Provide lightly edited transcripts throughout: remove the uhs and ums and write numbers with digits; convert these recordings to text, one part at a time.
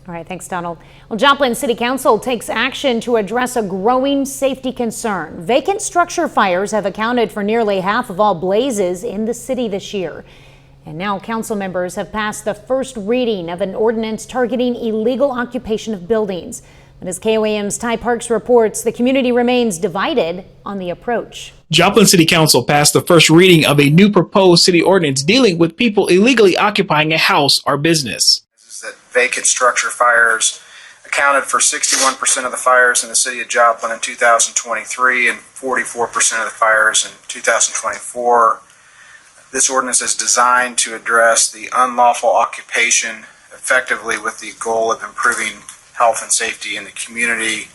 All right, thanks, Donald. Well, Joplin City Council takes action to address a growing safety concern. Vacant structure fires have accounted for nearly half of all blazes in the city this year. And now council members have passed the first reading of an ordinance targeting illegal occupation of buildings. But as KOAM's Ty Parks reports, the community remains divided on the approach. Joplin City Council passed the first reading of a new proposed city ordinance dealing with people illegally occupying a house or business. That vacant structure fires accounted for 61% of the fires in the city of Joplin in 2023 and 44% of the fires in 2024. This ordinance is designed to address the unlawful occupation effectively with the goal of improving health and safety in the community.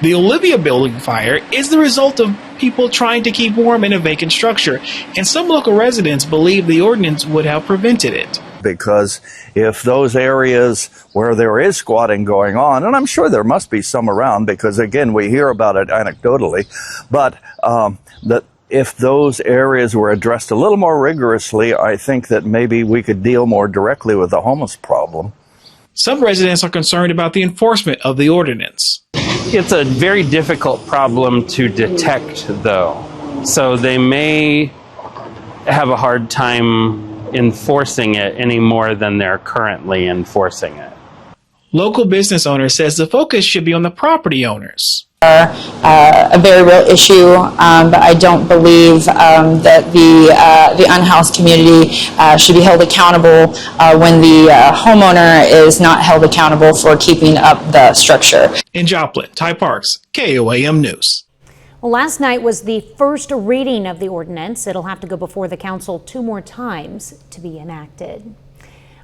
The Olivia building fire is the result of people trying to keep warm in a vacant structure, and some local residents believe the ordinance would have prevented it. Because if those areas where there is squatting going on, and I'm sure there must be some around because, again, we hear about it anecdotally, but that if those areas were addressed a little more rigorously, I think that maybe we could deal more directly with the homeless problem. Some residents are concerned about the enforcement of the ordinance. It's a very difficult problem to detect, though, so they may have a hard time enforcing it any more than they're currently enforcing it. Local business owner says the focus should be on the property owners. A very real issue, but I don't believe that the unhoused community should be held accountable when the homeowner is not held accountable for keeping up the structure. In Joplin, Ty Parks, KOAM News. Well, last night was the first reading of the ordinance. It'll have to go before the council 2 more times to be enacted.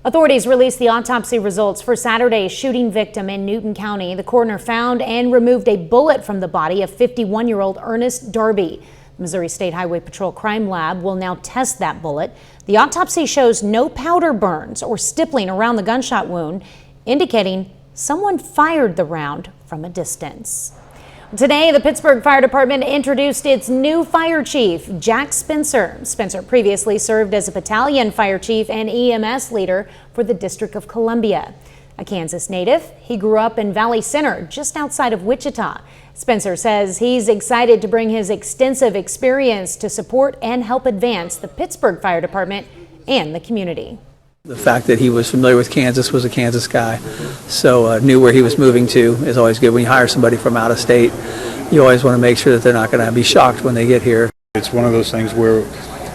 Authorities released the autopsy results for Saturday's shooting victim in Newton County. The coroner found and removed a bullet from the body of 51-year-old Ernest Darby. The Missouri State Highway Patrol Crime Lab will now test that bullet. The autopsy shows no powder burns or stippling around the gunshot wound, indicating someone fired the round from a distance. Today, the Pittsburgh Fire Department introduced its new fire chief, Jack Spencer. Spencer previously served as a battalion fire chief and EMS leader for the District of Columbia. A Kansas native, he grew up in Valley Center, just outside of Wichita. Spencer says he's excited to bring his extensive experience to support and help advance the Pittsburgh Fire Department and the community. The fact that he was familiar with Kansas, was a Kansas guy, so knew where he was moving to is always good. When you hire somebody from out of state, you always want to make sure that they're not going to be shocked when they get here. It's one of those things where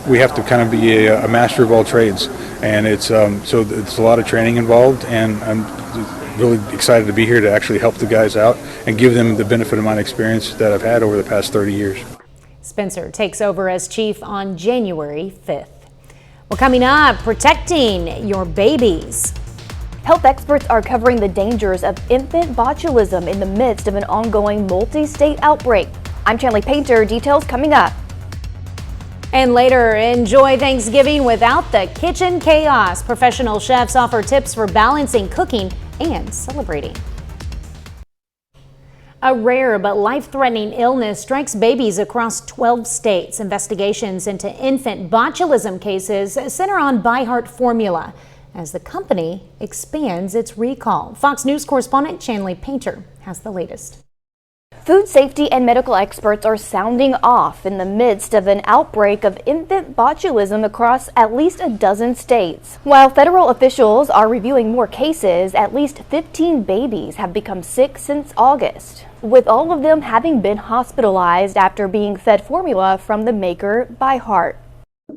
we have to kind of be a master of all trades, and it's so it's a lot of training involved, and I'm really excited to be here to actually help the guys out and give them the benefit of my experience that I've had over the past 30 years. Spencer takes over as chief on January 5th. Well, coming up, protecting your babies. Health experts are covering the dangers of infant botulism in the midst of an ongoing multi-state outbreak. I'm Chanley Painter, details coming up. And later, enjoy Thanksgiving without the kitchen chaos. Professional chefs offer tips for balancing cooking and celebrating. A rare but life-threatening illness strikes babies across 12 states. Investigations into infant botulism cases center on ByHeart formula as the company expands its recall. Fox News correspondent Chanley Painter has the latest. Food safety and medical experts are sounding off in the midst of an outbreak of infant botulism across at least a dozen states. While federal officials are reviewing more cases, at least 15 babies have become sick since August, with all of them having been hospitalized after being fed formula from the maker ByHeart.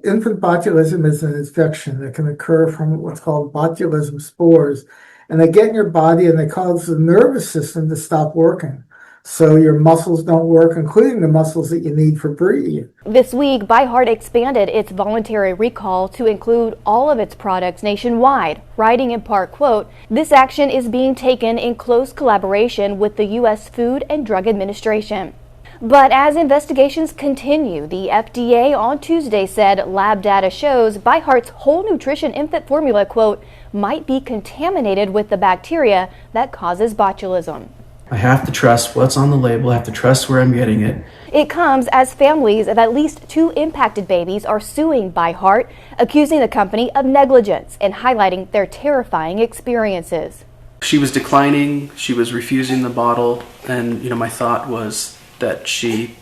Infant botulism is an infection that can occur from what's called botulism spores, and they get in your body and they cause the nervous system to stop working. So your muscles don't work, including the muscles that you need for breathing. This week, ByHeart expanded its voluntary recall to include all of its products nationwide, writing in part, quote, "This action is being taken in close collaboration with the U.S. Food and Drug Administration." But as investigations continue, the FDA on Tuesday said lab data shows ByHeart's whole nutrition infant formula, quote, might be contaminated with the bacteria that causes botulism. I have to trust what's on the label. I have to trust where I'm getting it. It comes as families of at least 2 impacted babies are suing By Heart, accusing the company of negligence and highlighting their terrifying experiences. She was declining, she was refusing the bottle, and my thought was that she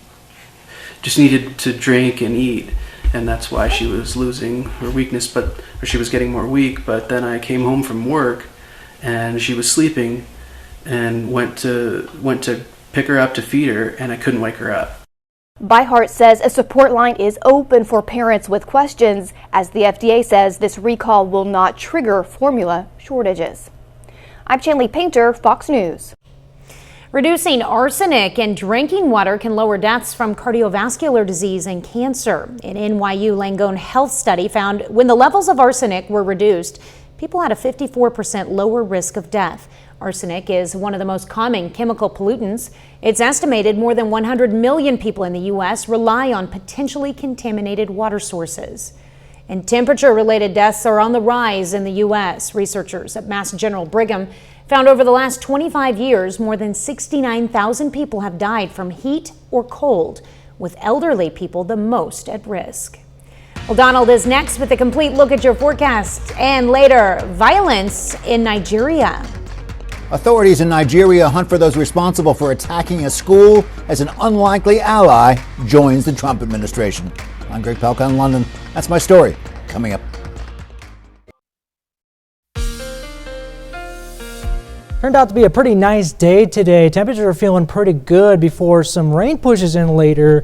just needed to drink and eat, and that's why she was losing her weakness, or she was getting more weak. But then I came home from work and she was sleeping, and went to pick her up to feed her, and I couldn't wake her up. By Heart says a support line is open for parents with questions, as the FDA says this recall will not trigger formula shortages. I'm Chanley Painter, Fox News. Reducing arsenic in drinking water can lower deaths from cardiovascular disease and cancer. An NYU Langone health study found when the levels of arsenic were reduced, people had a 54% lower risk of death. Arsenic is one of the most common chemical pollutants. It's estimated more than 100 million people in the U.S. rely on potentially contaminated water sources. And temperature-related deaths are on the rise in the U.S. Researchers at Mass General Brigham found over the last 25 years, more than 69,000 people have died from heat or cold, with elderly people the most at risk. Well, Donald is next with a complete look at your forecast. And later, violence in Nigeria. Authorities in Nigeria hunt for those responsible for attacking a school as an unlikely ally joins the Trump administration. I'm Greg Pelka in London. That's my story. Coming up. Turned out to be a pretty nice day today. Temperatures are feeling pretty good before some rain pushes in later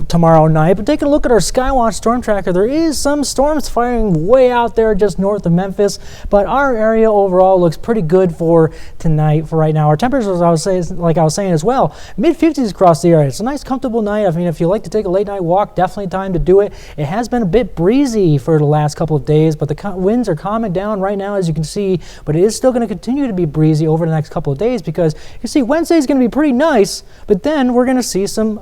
tomorrow night. But taking a look at our Skywatch storm tracker, there is some storms firing way out there just north of Memphis. But our area overall looks pretty good for tonight, for right now. Our temperatures, like I was saying as well, mid-50s across the area. It's a nice, comfortable night. I mean, if you like to take a late night walk, definitely time to do it. It has been a bit breezy for the last couple of days, but the winds are calming down right now, as you can see. But it is still going to continue to be breezy over the next couple of days, because you see Wednesday is going to be pretty nice, but then we're going to see some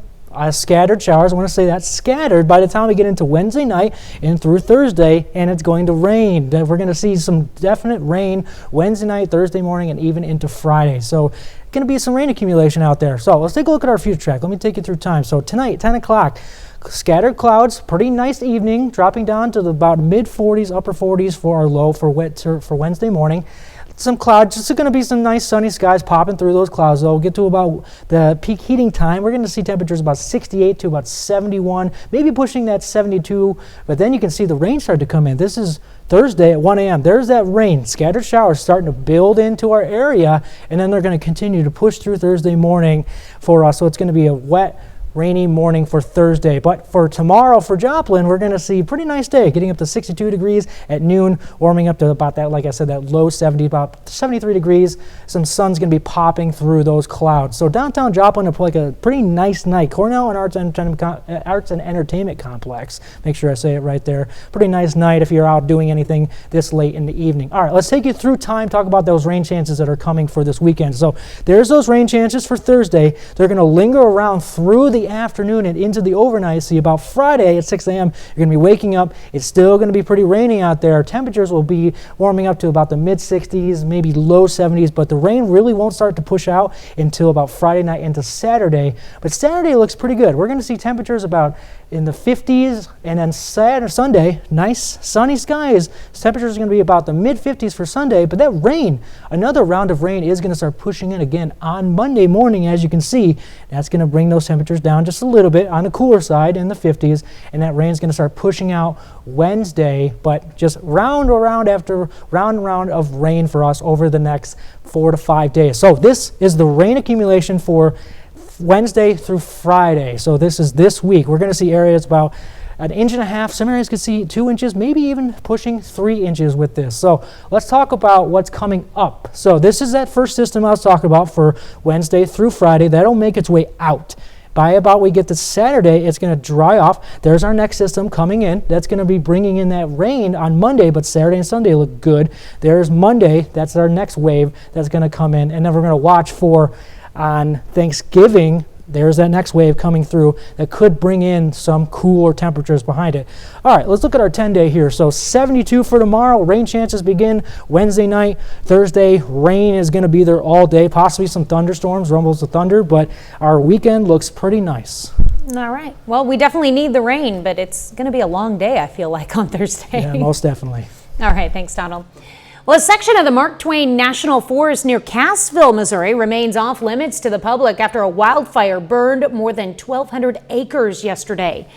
scattered showers. I want to say that's scattered by the time we get into Wednesday night and through Thursday, and it's going to rain. We're going to see some definite rain Wednesday night, Thursday morning, and even into Friday. So going to be some rain accumulation out there. So let's take a look at our future track. Let me take you through time. So tonight, 10 o'clock, scattered clouds, pretty nice evening, dropping down to about mid-40s, upper 40s for our low for Wednesday morning. Some clouds, just going to be some nice sunny skies popping through those clouds, though. Get to about the peak heating time. We're going to see temperatures about 68 to about 71, maybe pushing that 72, but then you can see the rain start to come in. This is Thursday at 1 a.m. There's that rain. Scattered showers starting to build into our area, and then they're going to continue to push through Thursday morning for us. So it's going to be a wet, rainy morning for Thursday. But for tomorrow, for Joplin, we're going to see a pretty nice day, getting up to 62 degrees at noon, warming up to about that, like I said, that low 70, about 73 degrees. Some sun's going to be popping through those clouds. So downtown Joplin will like a pretty nice night. Cornell and Arts and Entertainment Complex. Make sure I say it right there. Pretty nice night if you're out doing anything this late in the evening. All right, let's take you through time, talk about those rain chances that are coming for this weekend. So there's those rain chances for Thursday. They're going to linger around through the afternoon and into the overnight. See, about Friday at 6 a.m. you're going to be waking up. It's still going to be pretty rainy out there. Temperatures will be warming up to about the mid-60s, maybe low 70s, but the rain really won't start to push out until about Friday night into Saturday. But Saturday looks pretty good. We're going to see temperatures about in the 50s, and then Sunday, nice sunny skies. Temperatures are going to be about the mid-50s for Sunday, but that rain, another round of rain is going to start pushing in again on Monday morning, as you can see. That's going to bring those temperatures down just a little bit on the cooler side in the 50s, and that rain is going to start pushing out Wednesday, but just round after round of rain for us over the next 4 to 5 days. So this is the rain accumulation for Wednesday through Friday. So this is this week. We're going to see areas about 1.5 inches. Some areas could see 2 inches, maybe even pushing 3 inches with this. So let's talk about what's coming up. So this is that first system I was talking about for Wednesday through Friday. That'll make its way out. By about we get to Saturday, it's going to dry off. There's our next system coming in. That's going to be bringing in that rain on Monday, but Saturday and Sunday look good. There's Monday. That's our next wave that's going to come in. And then we're going to watch for on Thanksgiving, there's that next wave coming through that could bring in some cooler temperatures behind it. All right, let's look at our 10-day here. So 72 for tomorrow. Rain chances begin Wednesday night. Thursday, rain is going to be there all day, possibly some thunderstorms, rumbles of thunder, but our weekend looks pretty nice. All right. Well, we definitely need the rain, but it's going to be a long day, I feel like, on Thursday. Yeah, most definitely. All right. Thanks, Donald. Well, a section of the Mark Twain National Forest near Cassville, Missouri, remains off limits to the public after a wildfire burned more than 1,200 acres yesterday.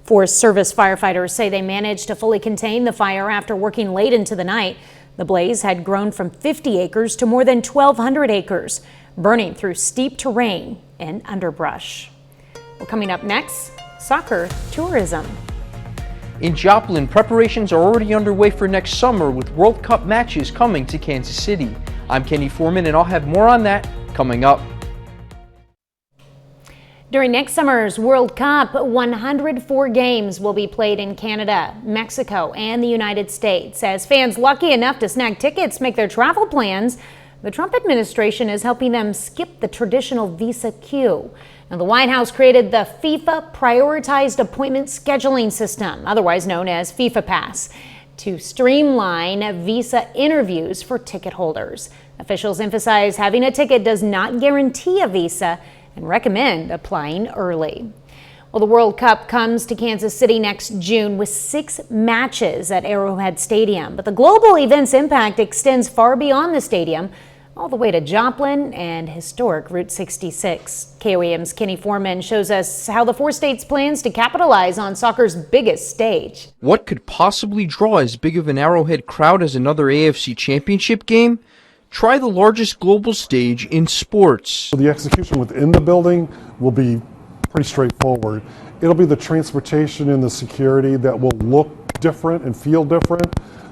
Forest Service firefighters say they managed to fully contain the fire after working late into the night. The blaze had grown from 50 acres to more than 1,200 acres, burning through steep terrain and underbrush. Well, coming up next, soccer tourism. In Joplin, preparations are already underway for next summer with World Cup matches coming to Kansas City. I'm Kenny Foreman, and I'll have more on that coming up. During next summer's World Cup, 104 games will be played in Canada, Mexico, and the United States. As fans lucky enough to snag tickets make their travel plans, the Trump administration is helping them skip the traditional visa queue. Now, the White House created the FIFA Prioritized Appointment Scheduling System, otherwise known as FIFA Pass, to streamline visa interviews for ticket holders. Officials emphasize having a ticket does not guarantee a visa and recommend applying early. Well, the World Cup comes to Kansas City next June with 6 matches at Arrowhead Stadium, but the global event's impact extends far beyond the stadium, all the way to Joplin and historic Route 66. KOAM's Kenny Foreman shows us how the 4 states plans to capitalize on soccer's biggest stage. What could possibly draw as big of an Arrowhead crowd as another AFC Championship game? Try the largest global stage in sports. The execution within the building will be pretty straightforward. It'll be the transportation and the security that will look different and feel different.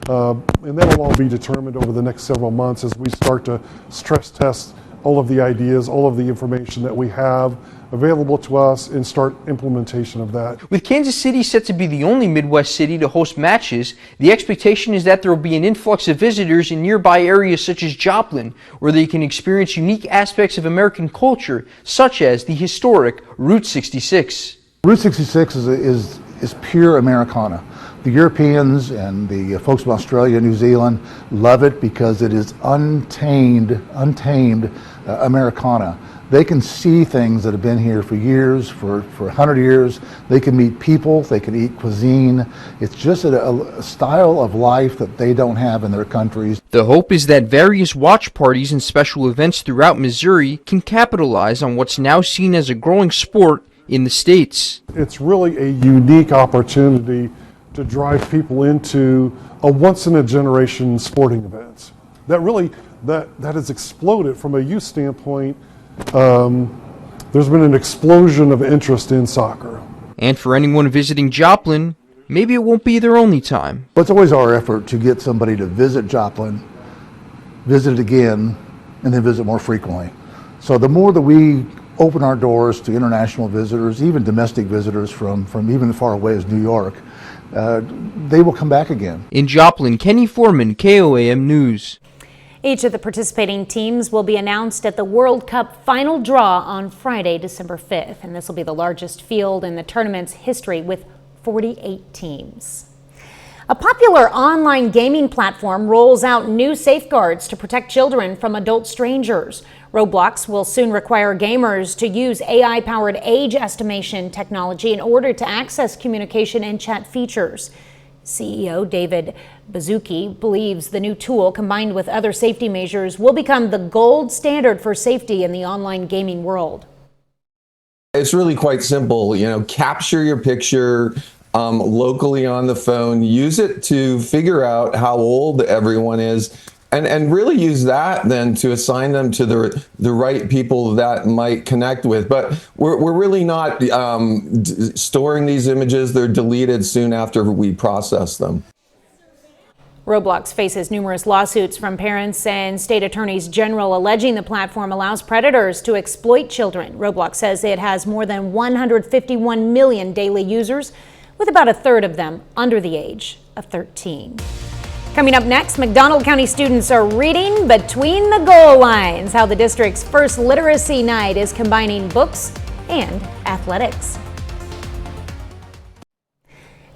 And that'll all be determined over the next several months as we start to stress test all of the ideas, all of the information that we have available to us and start implementation of that. With Kansas City set to be the only Midwest city to host matches, the expectation is that there will be an influx of visitors in nearby areas such as Joplin, where they can experience unique aspects of American culture, such as the historic Route 66. Route 66 is pure Americana. The Europeans and the folks from Australia and New Zealand love it because it is untamed Americana. They can see things that have been here for years, for 100 years. They can meet people, they can eat cuisine. It's just a style of life that they don't have in their countries. The hope is that various watch parties and special events throughout Missouri can capitalize on what's now seen as a growing sport in the States. It's really a unique opportunity to drive people into a once-in-a-generation sporting event. That has exploded from a youth standpoint. There's been an explosion of interest in soccer. And for anyone visiting Joplin, maybe it won't be their only time. But it's always our effort to get somebody to visit Joplin, visit it again, and then visit more frequently. So the more that we open our doors to international visitors, even domestic visitors from even as far away as New York, they will come back again. In Joplin, Kenny Foreman, KOAM News. Each of the participating teams will be announced at the World Cup final draw on Friday, December 5th. And this will be the largest field in the tournament's history with 48 teams. A popular online gaming platform rolls out new safeguards to protect children from adult strangers. Roblox will soon require gamers to use AI-powered age estimation technology in order to access communication and chat features. CEO David Baszucki believes the new tool, combined with other safety measures, will become the gold standard for safety in the online gaming world. It's really quite simple. Capture your picture locally on the phone, use it to figure out how old everyone is, and really use that then to assign them to the right people that might connect with. But we're really not storing these images. They're deleted soon after we process them. Roblox faces numerous lawsuits from parents and state attorneys general alleging the platform allows predators to exploit children. Roblox says it has more than 151 million daily users, with about a third of them under the age of 13. Coming up next, McDonald County students are reading between the goal lines, how the district's first literacy night is combining books and athletics.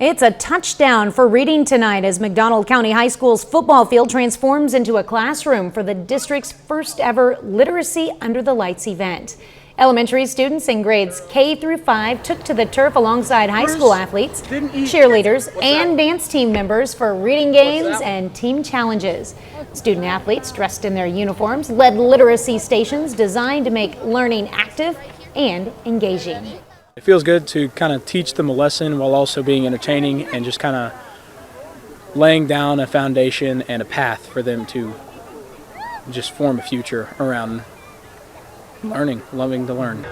It's a touchdown for reading tonight as McDonald County High School's football field transforms into a classroom for the district's first ever Literacy Under the Lights event. Elementary students in grades K through 5 took to the turf alongside high school athletes, cheerleaders, and dance team members for reading games and team challenges. Student athletes dressed in their uniforms led literacy stations designed to make learning active and engaging. It feels good to kind of teach them a lesson while also being entertaining and just kind of laying down a foundation and a path for them to just form a future around learning, loving to learn.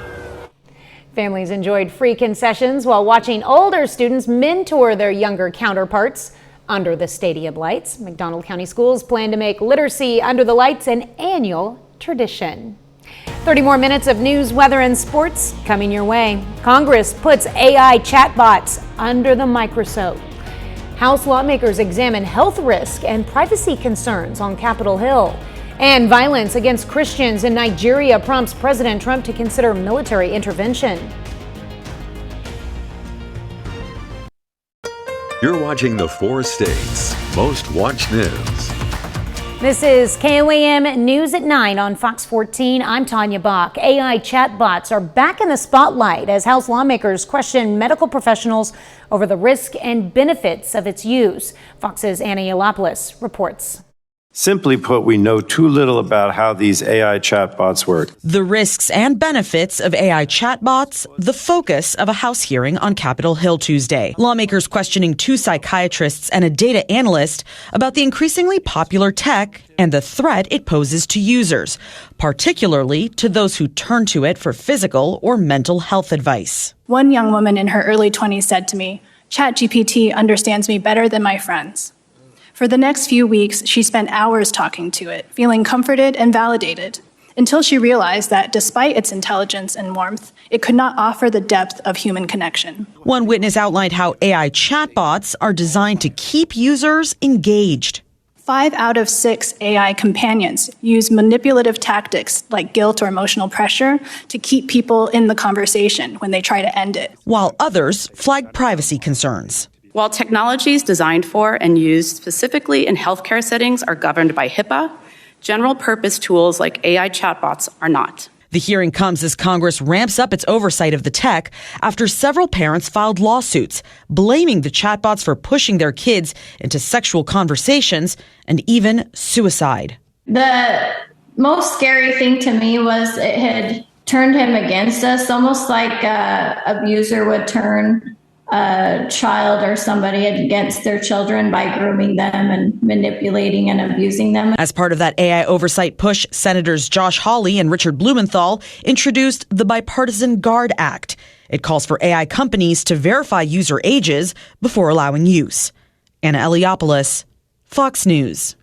Families enjoyed free concessions while watching older students mentor their younger counterparts under the stadium lights. McDonald County Schools plan to make literacy under the lights an annual tradition. 30 more minutes of news, weather, and sports coming your way. Congress puts AI chatbots under the microscope. House lawmakers examine health risk and privacy concerns on Capitol Hill. And violence against Christians in Nigeria prompts President Trump to consider military intervention. You're watching the 4 states' most watched news. This is KOAM News at 9 on Fox 14. I'm Tanya Bach. AI chatbots are back in the spotlight as House lawmakers question medical professionals over the risk and benefits of its use. Fox's Anna Yiolopoulos reports. Simply put, we know too little about how these AI chatbots work. The risks and benefits of AI chatbots, the focus of a House hearing on Capitol Hill Tuesday. Lawmakers questioning 2 psychiatrists and a data analyst about the increasingly popular tech and the threat it poses to users, particularly to those who turn to it for physical or mental health advice. One young woman in her early 20s said to me, "ChatGPT understands me better than my friends." For the next few weeks, she spent hours talking to it, feeling comforted and validated, until she realized that despite its intelligence and warmth, it could not offer the depth of human connection. One witness outlined how AI chatbots are designed to keep users engaged. 5 out of 6 AI companions use manipulative tactics like guilt or emotional pressure to keep people in the conversation when they try to end it. While others flag privacy concerns. While technologies designed for and used specifically in healthcare settings are governed by HIPAA, general-purpose tools like AI chatbots are not. The hearing comes as Congress ramps up its oversight of the tech after several parents filed lawsuits, blaming the chatbots for pushing their kids into sexual conversations and even suicide. The most scary thing to me was it had turned him against us, almost like an abuser would turn a child or somebody against their children by grooming them and manipulating and abusing them. As part of that AI oversight push, Senators Josh Hawley and Richard Blumenthal introduced the Bipartisan Guard Act. It calls for AI companies to verify user ages before allowing use. Anna Yiolopoulos, Fox News.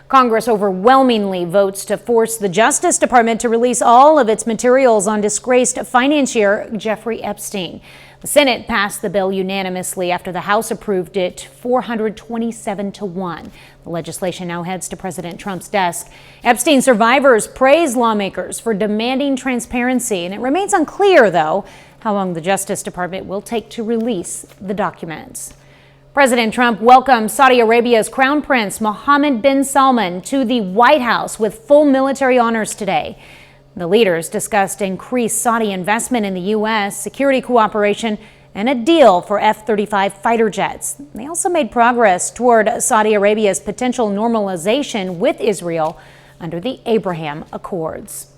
Congress overwhelmingly votes to force the Justice Department to release all of its materials on disgraced financier Jeffrey Epstein. The Senate passed the bill unanimously after the House approved it 427-1. The legislation now heads to President Trump's desk. Epstein survivors praise lawmakers for demanding transparency, and it remains unclear, though, how long the Justice Department will take to release the documents. President Trump welcomed Saudi Arabia's Crown Prince Mohammed bin Salman to the White House with full military honors today. The leaders discussed increased Saudi investment in the U.S., security cooperation, and a deal for F-35 fighter jets. They also made progress toward Saudi Arabia's potential normalization with Israel under the Abraham Accords.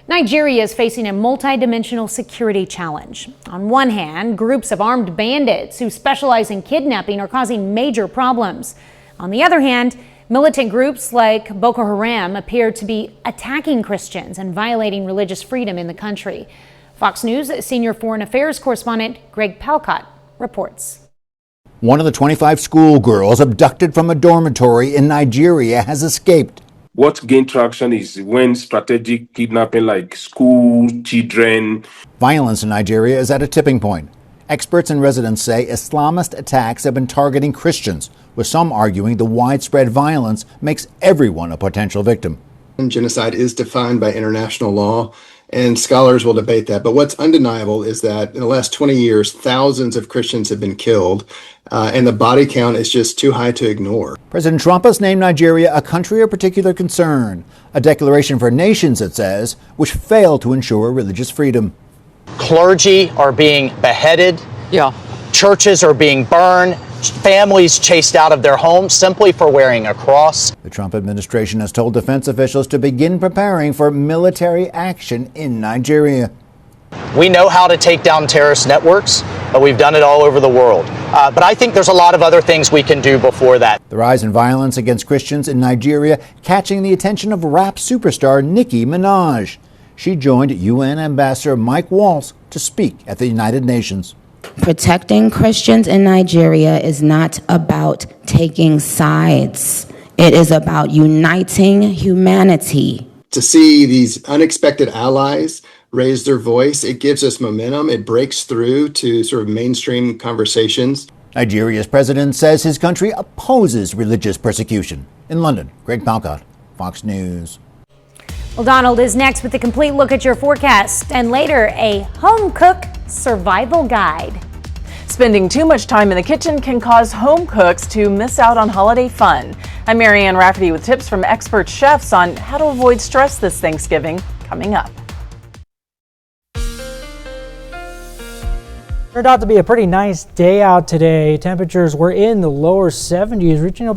Nigeria is facing a multidimensional security challenge. On one hand, groups of armed bandits who specialize in kidnapping are causing major problems. On the other hand, militant groups like Boko Haram appear to be attacking Christians and violating religious freedom in the country. Fox News senior foreign affairs correspondent Greg Palcott reports. One of the 25 schoolgirls abducted from a dormitory in Nigeria has escaped. What gained traction is when strategic kidnapping like school children. Violence in Nigeria is at a tipping point. Experts and residents say Islamist attacks have been targeting Christians, with some arguing the widespread violence makes everyone a potential victim. Genocide is defined by international law, and scholars will debate that. But what's undeniable is that in the last 20 years, thousands of Christians have been killed, and the body count is just too high to ignore. President Trump has named Nigeria a country of particular concern, a declaration for nations, it says, which fail to ensure religious freedom. Clergy are being beheaded. Churches are being burned. Families chased out of their homes simply for wearing a cross. The Trump administration has told defense officials to begin preparing for military action in Nigeria. We know how to take down terrorist networks, but we've done it all over the world. But I think there's a lot of other things we can do before that. The rise in violence against Christians in Nigeria catching the attention of rap superstar Nicki Minaj. She joined UN Ambassador Mike Waltz to speak at the United Nations. Protecting Christians in Nigeria is not about taking sides. It is about uniting humanity. To see these unexpected allies raise their voice, it gives us momentum. It breaks through to sort of mainstream conversations. Nigeria's president says his country opposes religious persecution. In London, Greg Palcott, Fox News. Well, Donald is next with a complete look at your forecast, and later a home cook survival guide. Spending too much time in the kitchen can cause home cooks to miss out on holiday fun. I'm Marianne Rafferty with tips from expert chefs on how to avoid stress this Thanksgiving, coming up. Turned out to be a pretty nice day out today. Temperatures were in the lower 70s, reaching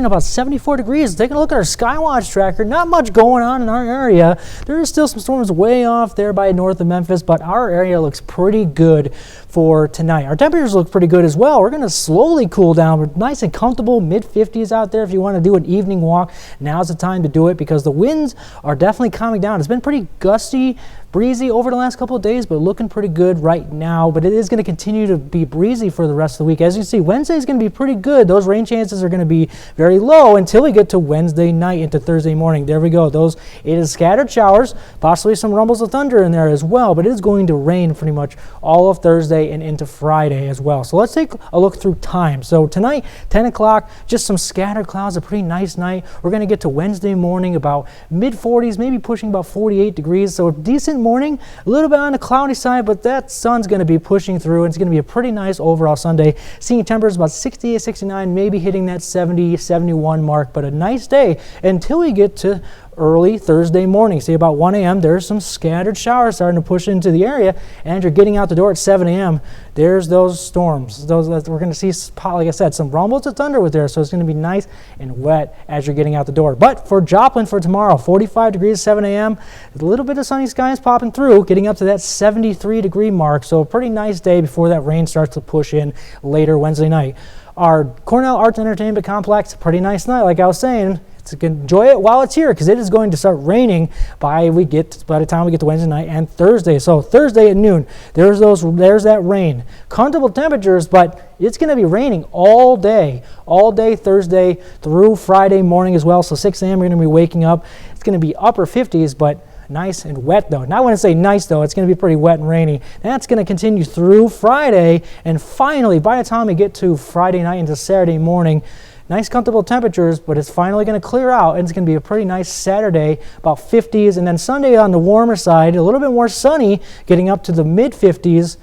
about 74 degrees. Taking a look at our Skywatch tracker, not much going on in our area. There is still some storms way off there by north of Memphis, but our area looks pretty good for tonight. Our temperatures look pretty good as well. We're going to slowly cool down. We're nice and comfortable, mid-50s out there. If you want to do an evening walk, now's the time to do it because the winds are definitely calming down. It's been pretty gusty, breezy over the last couple of days, but looking pretty good right now. But it is going to continue to be breezy for the rest of the week. As you see, Wednesday is going to be pretty good. Those rain chances are going to be very low until we get to Wednesday night into Thursday morning. There we go. It is scattered showers, possibly some rumbles of thunder in there as well, but it is going to rain pretty much all of Thursday and into Friday as well. So let's take a look through time. So tonight, 10 o'clock, just some scattered clouds, a pretty nice night. We're going to get to Wednesday morning about mid-40s, maybe pushing about 48 degrees. So a decent morning, a little bit on the cloudy side, but that sun's going to be pushing through, and it's going to be a pretty nice overall Sunday. Seeing temperatures about 68, 69, maybe hitting that 70, 71 mark, but a nice day until we get to early Thursday morning. Say about 1 a.m. there's some scattered showers starting to push into the area, and you're getting out the door at 7 a.m. there's those storms. Those that we're going to see, like I said, some rumbles of thunder with there, so it's going to be nice and wet as you're getting out the door. But for Joplin for tomorrow, 45 degrees, 7 a.m. A little bit of sunny skies popping through, getting up to that 73 degree mark. So a pretty nice day before that rain starts to push in later Wednesday night. Our Cornell Arts and Entertainment Complex, pretty nice night, like I was saying. Enjoy it while it's here because it is going to start raining by the time we get to Wednesday night and Thursday. So Thursday at noon, there's that rain. Comfortable temperatures, but it's going to be raining all day Thursday through Friday morning as well. So 6 a.m. we're going to be waking up. It's going to be upper 50s, but nice and wet though. Now when I say nice though, it's going to be pretty wet and rainy. That's going to continue through Friday, and finally by the time we get to Friday night into Saturday morning, nice comfortable temperatures, but it's finally going to clear out, and it's going to be a pretty nice Saturday, about 50s, and then Sunday on the warmer side, a little bit more sunny, getting up to the mid-60s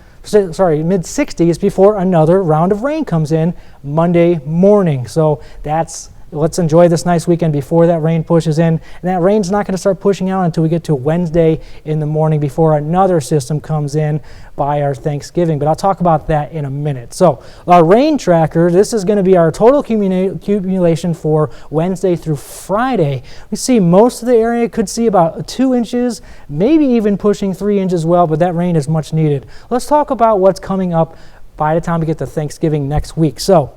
before another round of rain comes in Monday morning. So let's enjoy this nice weekend before that rain pushes in. And that rain's not going to start pushing out until we get to Wednesday in the morning before another system comes in by our Thanksgiving. But I'll talk about that in a minute. So our rain tracker, this is going to be our total accumulation for Wednesday through Friday. We see most of the area could see about 2 inches, maybe even pushing 3 inches as well, but that rain is much needed. Let's talk about what's coming up by the time we get to Thanksgiving next week. So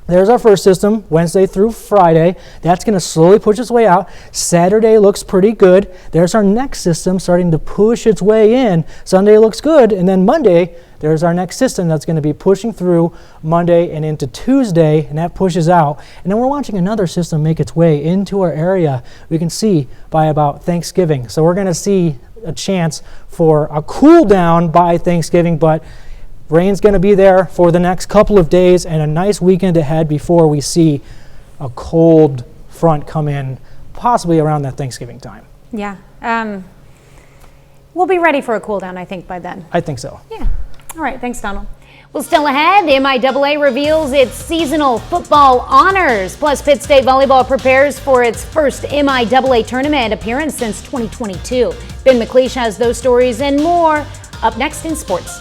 there's our first system, Wednesday through Friday. That's going to slowly push its way out. Saturday looks pretty good. There's our next system starting to push its way in. Sunday looks good. And then Monday, there's our next system that's going to be pushing through Monday and into Tuesday, and that pushes out. And then we're watching another system make its way into our area. We can see by about Thanksgiving. So we're going to see a chance for a cool down by Thanksgiving, but rain's going to be there for the next couple of days and a nice weekend ahead before we see a cold front come in, possibly around that Thanksgiving time. Yeah. We'll be ready for a cool down, I think, by then. I think so. Yeah. All right. Thanks, Donald. Well, still ahead, the MIAA reveals its seasonal football honors. Plus, Pitt State Volleyball prepares for its first MIAA tournament appearance since 2022. Ben McLeish has those stories and more up next in sports.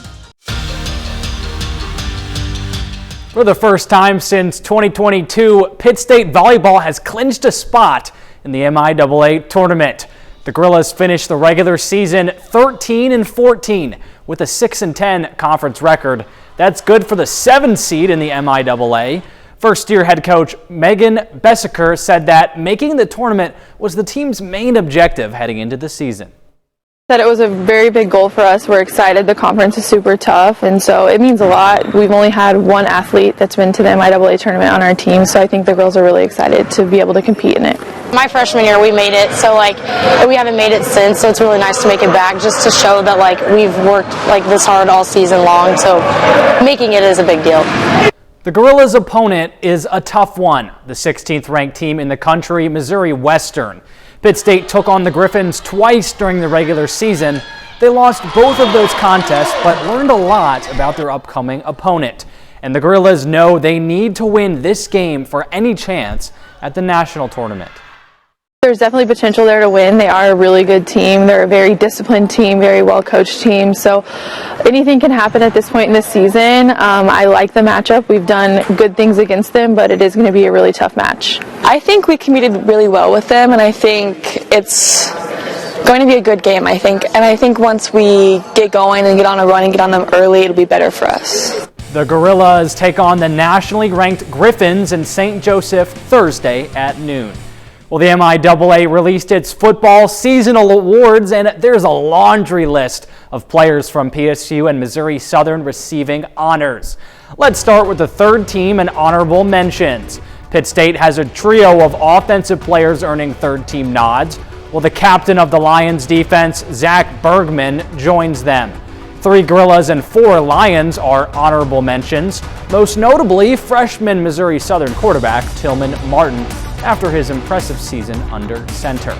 For the first time since 2022, Pitt State Volleyball has clinched a spot in the MIAA tournament. The Gorillas finished the regular season 13-14 with a 6-10 conference record. That's good for the 7th seed in the MIAA. First-year head coach Megan Bessaker said that making the tournament was the team's main objective heading into the season. That it was a very big goal for us. We're excited. The conference is super tough, and so it means a lot. We've only had one athlete that's been to the MIAA tournament on our team, so I think the girls are really excited to be able to compete in it. My freshman year, we made it, so we haven't made it since, so it's really nice to make it back, just to show that we've worked this hard all season long, so making it is a big deal. The Gorillas' opponent is a tough one, the 16th ranked team in the country, Missouri Western. Pitt State took on the Griffins twice during the regular season. They lost both of those contests, but learned a lot about their upcoming opponent. And the Gorillas know they need to win this game for any chance at the national tournament. There's definitely potential there to win. They are a really good team. They're a very disciplined team, very well-coached team. So anything can happen at this point in the season. I like the matchup. We've done good things against them, but it is going to be a really tough match. I think we competed really well with them, and I think it's going to be a good game, I think. And I think once we get going and get on a run and get on them early, it'll be better for us. The Gorillas take on the nationally ranked Griffins in St. Joseph Thursday at noon. Well, the MIAA released its football seasonal awards, and there's a laundry list of players from PSU and Missouri Southern receiving honors. Let's start with the third team and honorable mentions. Pitt State has a trio of offensive players earning third team nods, while the captain of the Lions defense, Zach Bergman, joins them. 3 Gorillas and 4 Lions are honorable mentions, most notably freshman Missouri Southern quarterback Tillman Martin, after his impressive season under center.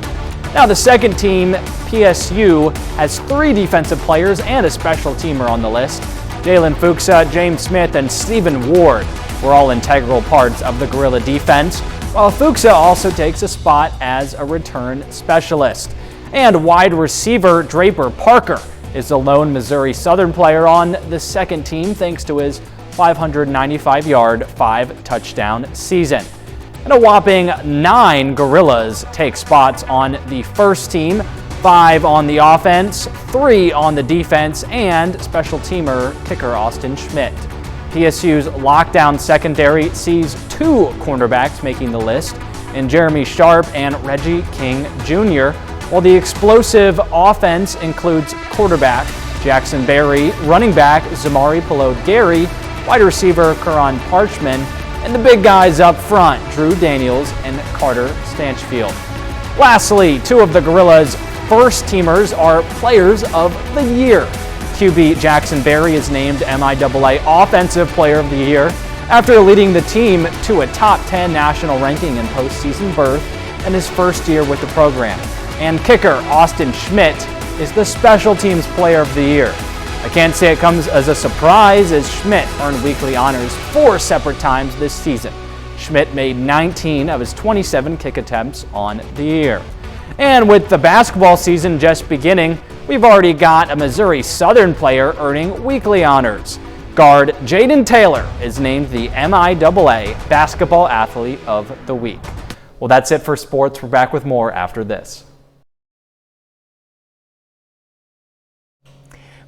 Now the second team, PSU, has 3 defensive players and a special teamer on the list. Jalen Fuchsa, James Smith, and Stephen Ward were all integral parts of the Gorilla defense, while Fuchsa also takes a spot as a return specialist. And wide receiver Draper Parker is the lone Missouri Southern player on the second team thanks to his 595-yard, 5-touchdown season. And a whopping 9 Gorillas take spots on the first team, 5 on the offense, 3 on the defense, and special teamer kicker Austin Schmidt. PSU's lockdown secondary sees 2 cornerbacks making the list, in Jeremy Sharp and Reggie King Jr., while the explosive offense includes quarterback Jackson Berry, running back Zamari Pelode-Gary, wide receiver Karan Parchman, and the big guys up front, Drew Daniels and Carter Stanchfield. Lastly, 2 of the Gorillas' first teamers are players of the year. QB Jackson Berry is named MIAA Offensive Player of the Year after leading the team to a top 10 national ranking in postseason berth in his first year with the program. And kicker Austin Schmidt is the Special Teams Player of the Year. I can't say it comes as a surprise, as Schmidt earned weekly honors 4 separate times this season. Schmidt made 19 of his 27 kick attempts on the year. And with the basketball season just beginning, we've already got a Missouri Southern player earning weekly honors. Guard Jaden Taylor is named the MIAA Basketball Athlete of the Week. Well, that's it for sports. We're back with more after this.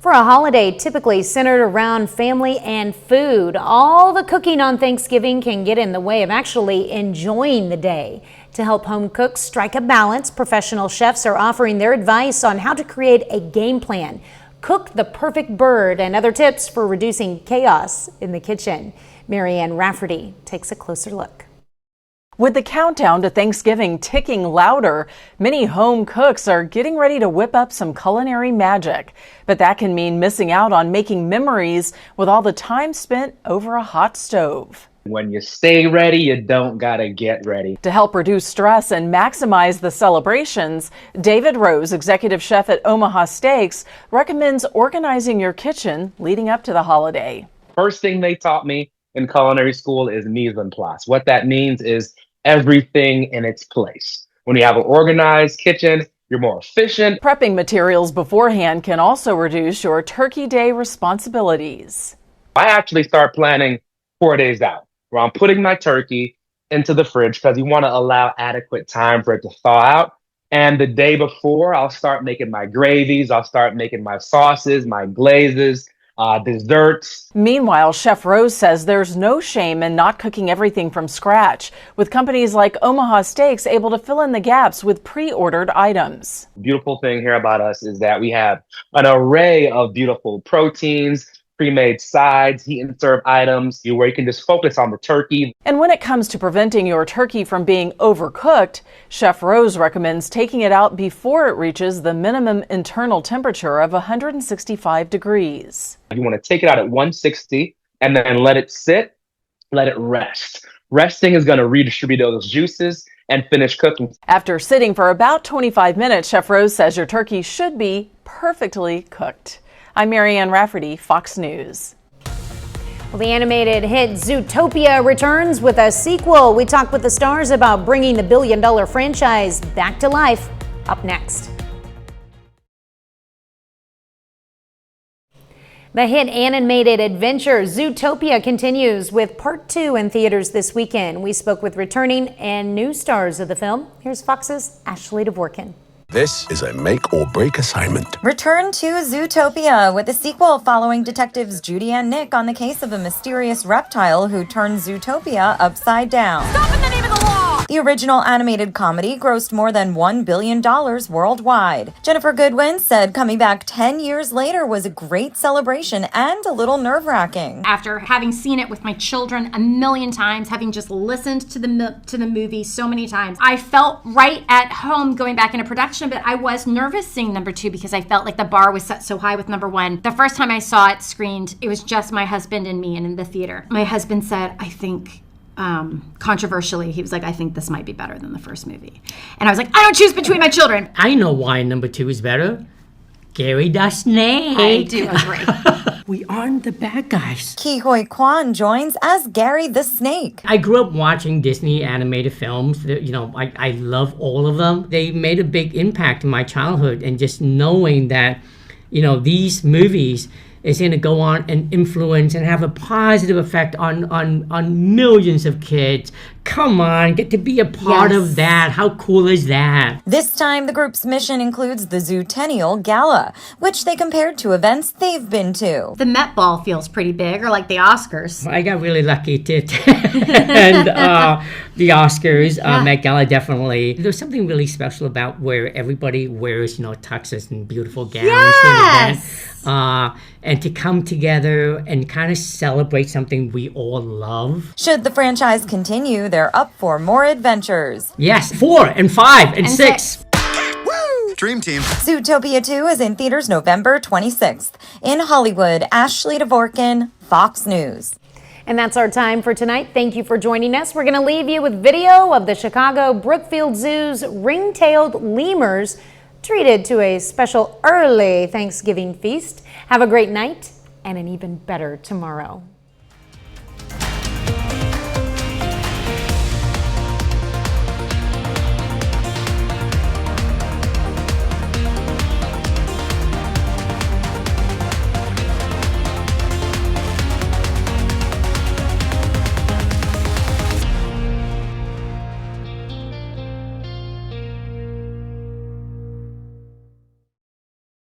For a holiday typically centered around family and food, all the cooking on Thanksgiving can get in the way of actually enjoying the day. To help home cooks strike a balance, professional chefs are offering their advice on how to create a game plan, cook the perfect bird, and other tips for reducing chaos in the kitchen. Marianne Rafferty takes a closer look. With the countdown to Thanksgiving ticking louder, many home cooks are getting ready to whip up some culinary magic. But that can mean missing out on making memories with all the time spent over a hot stove. When you stay ready, you don't gotta get ready. To help reduce stress and maximize the celebrations, David Rose, executive chef at Omaha Steaks, recommends organizing your kitchen leading up to the holiday. First thing they taught me in culinary school is mise en place. What that means is everything in its place. When you have an organized kitchen, you're more efficient. Prepping materials beforehand can also reduce your Turkey Day responsibilities. I actually start planning 4 days out, where I'm putting my turkey into the fridge because you want to allow adequate time for it to thaw out. And the day before, I'll start making my gravies, I'll start making my sauces, my glazes, desserts. Meanwhile, Chef Rose says there's no shame in not cooking everything from scratch, with companies like Omaha Steaks able to fill in the gaps with pre-ordered items. The beautiful thing here about us is that we have an array of beautiful proteins, pre-made sides, heat and serve items, where you can just focus on the turkey. And when it comes to preventing your turkey from being overcooked, Chef Rose recommends taking it out before it reaches the minimum internal temperature of 165 degrees. You want to take it out at 160 and then let it sit, let it rest. Resting is going to redistribute those juices and finish cooking. After sitting for about 25 minutes, Chef Rose says your turkey should be perfectly cooked. I'm Marianne Rafferty, Fox News. Well, the animated hit Zootopia returns with a sequel. We talked with the stars about bringing the billion-dollar franchise back to life. Up next. The hit animated adventure Zootopia continues with part 2 in theaters this weekend. We spoke with returning and new stars of the film. Here's Fox's Ashley Dvorkin. This is a make or break assignment. Return to Zootopia with a sequel following detectives Judy and Nick on the case of a mysterious reptile who turned Zootopia upside down. Stop in the name of the law! The original animated comedy grossed more than $1 billion worldwide. Jennifer Goodwin said coming back 10 years later was a great celebration and a little nerve-wracking. After having seen it with my children a million times, having just listened to the movie so many times, I felt right at home going back into production, but I was nervous seeing number 2 because I felt like the bar was set so high with number 1. The first time I saw it screened, it was just my husband and me and in the theater. My husband said, I think, controversially, he was like, I think this might be better than the first movie. And I was like, I don't choose between my children. I know why number 2 is better. Gary the Snake. I do agree. We aren't the bad guys. Ki Hoi Kwan joins as Gary the Snake. I grew up watching Disney animated films. I love all of them. They made a big impact in my childhood, and just knowing that, these movies is going to go on and influence and have a positive effect on millions of kids. Come on, get to be a part of that. How cool is that? This time, the group's mission includes the Zootennial Gala, which they compared to events they've been to. The Met Ball feels pretty big, or like the Oscars. I got really lucky to attend the Oscars, Met Gala, definitely. There's something really special about where everybody wears, tuxes and beautiful gowns. Yes! And to come together and kind of celebrate something we all love. Should the franchise continue, they're up for more adventures. Yes, 4 and 5 and 6. Woo! Dream Team. Zootopia 2 is in theaters November 26th. In Hollywood, Ashley Dvorkin, Fox News. And that's our time for tonight. Thank you for joining us. We're going to leave you with video of the Chicago Brookfield Zoo's ring-tailed lemurs treated to a special early Thanksgiving feast. Have a great night and an even better tomorrow.